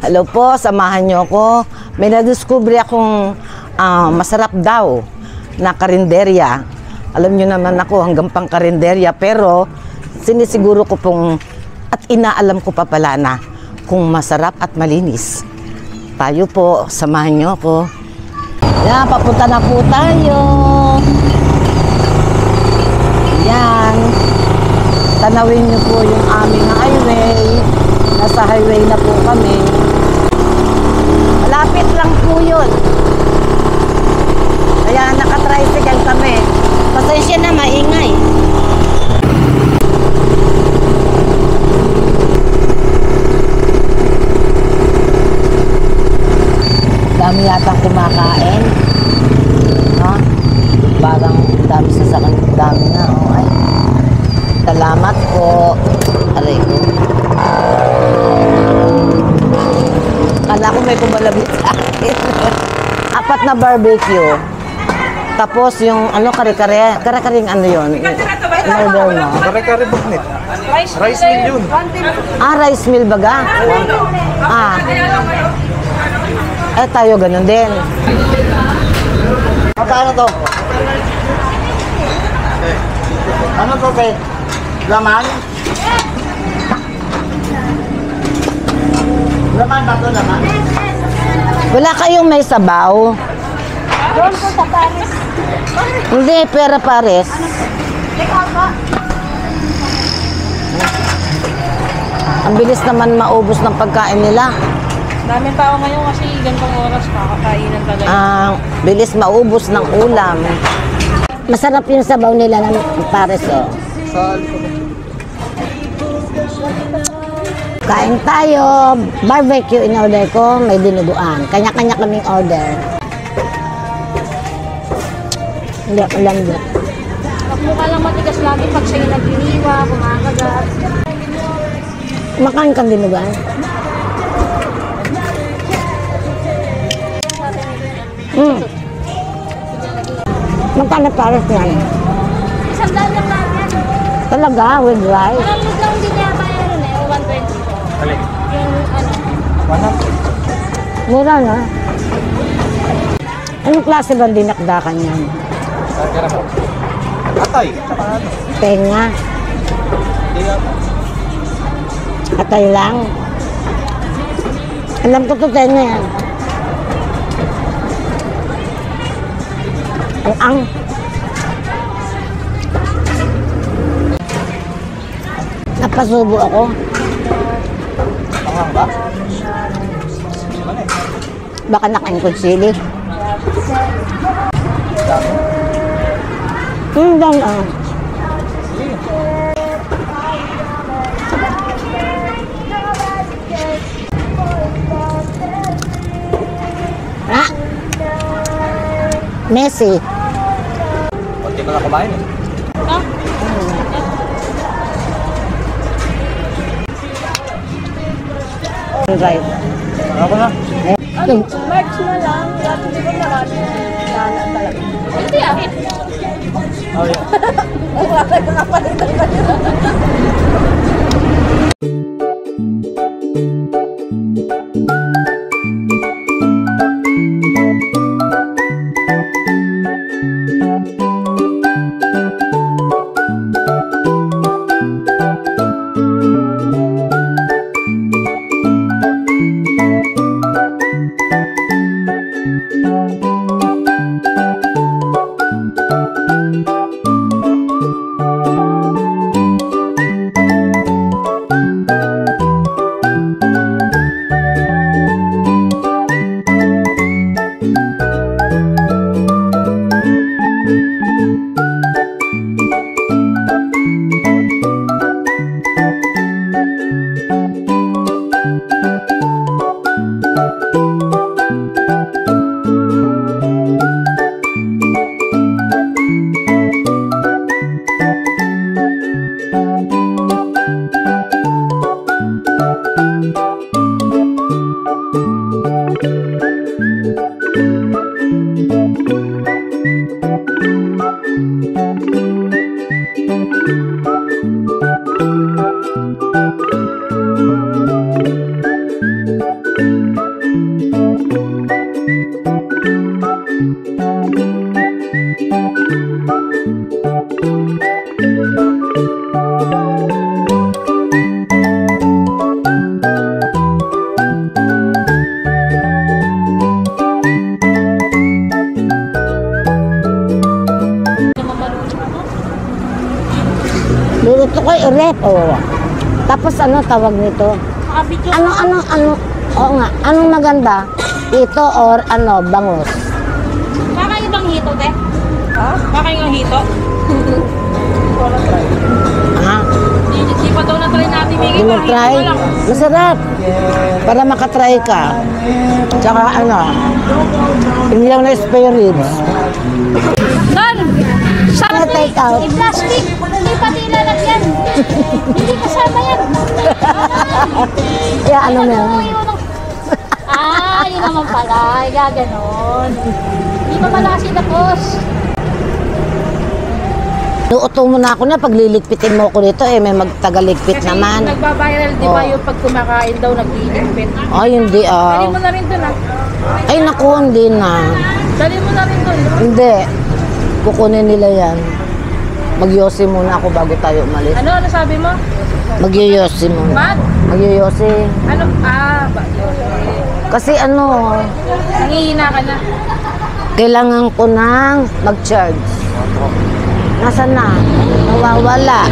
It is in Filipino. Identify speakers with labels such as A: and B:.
A: Hello po, samahan niyo ako. May nadiskubre akong masarap daw na karinderya. Alam niyo naman ako hanggang pang karinderya, pero sinisiguro ko pong at inaalam ko pa pala na kung masarap at malinis. Tayo po, samahan niyo ako. Yan, papunta na po tayo. Yan. Tanawin niyo po yung aming highway. Nasa highway na po kami. Malapit lang po yun. Kaya naka-tricycle kami. Pasensya na, maingay. Dami yatang kumakain. No? Parang dami sasakyan. Dami na. Oh, ay. Salamat po. Aray ko. Kala ko may kumalabit sa akin. 4 na barbecue. Tapos yung ano, kare-karing ano yun? Order mo.
B: Kare-kare buknit. Rice meal yun.
A: Rice meal baga? Tayo ganun din.
C: Magkano to? Ano to, te? Laman? Laman ba to, laman?
A: Wala kayong may sabaw?
D: Doon po sa Paris.
A: Hindi, pera pares. Ang bilis naman maubos ng pagkain nila.
D: Daming tao ngayon kasi ganitong oras kakakainan talaga.
A: Bilis maubos ng ulam. Masarap yung sabaw nila ng pares, oh. Kain tayo. Barbecue in order ko, may dinuguan. Kanya-kanya kaming order. Hindi, alam mo.
D: Mukha lang matigas lagi pag sa'yo nagdiniwa, kumakagat.
A: Makain kang dinuguan? Magkano pares yan?
D: 100 lang natin.
A: Talaga, with rice?
D: Maraming lang din niya bayaran eh, 120.
B: Alin?
D: Yung ano.
B: 100.
A: Mura na. Anong klase ba dinakdakan yan?
B: Kare-kare mo. Atay. Tsaka ano?
A: Tenga.
B: Hindi ako.
A: Atay lang. Alam ko to tenga yan. Ang napasubo ako.
B: Pangang ba?
A: Baka nakain ko sili. Dan Messi.
B: Kunti ko na kumain eh.
A: Right.
B: Ako na.
D: March na lang, dati di ba marami nana talaga. Hindi ah.
B: Oh, yeah.
D: Wala ka na palitan
A: Luluto ko i-rep, oh. Tapos ano tawag nito?
D: Nakabidyo.
A: Ano, oo nga, anong maganda? Ito or ano, bangus?
D: Kakaibang hito, te? Ha? Kakaibang hito?
A: Ha?
D: Di pa daw na-try natin, Miggy.
A: Hindi mo try? Masarap. Para makatry ka. Tsaka ano, hindi lang na spare ribs.
D: Don!
A: Ano take out?
D: I-plastic! Hindi pati lalagyan! Hindi kasama yan!
A: Kaya ano na yun?
D: Ah, yun naman pala. Gaganon. Hindi pa pala kasi tapos.
A: Nuutong mo na ako na pagliligpitin mo ko nito eh, may magtagaligpit
D: Kasi
A: naman.
D: nagbabiral, di ba,
A: Oh.
D: yung pag kumakain daw, nagliligpit.
A: Ay, hindi
D: Dali mo na rin dun, ah.
A: Ay, naku, hindi na.
D: Dali mo na rin dun.
A: Hindi. Kukunin nila yan. Magyosi muna ako bago tayo umalis.
D: Ano sabi mo?
A: Magyoyosi muna.
D: Mat?
A: Magyoyosi.
D: Ano? Ah, ba?
A: Kasi ano,
D: Nangihina ka na.
A: kailangan ko nang mag-charge. Nasaan na? Nawawala.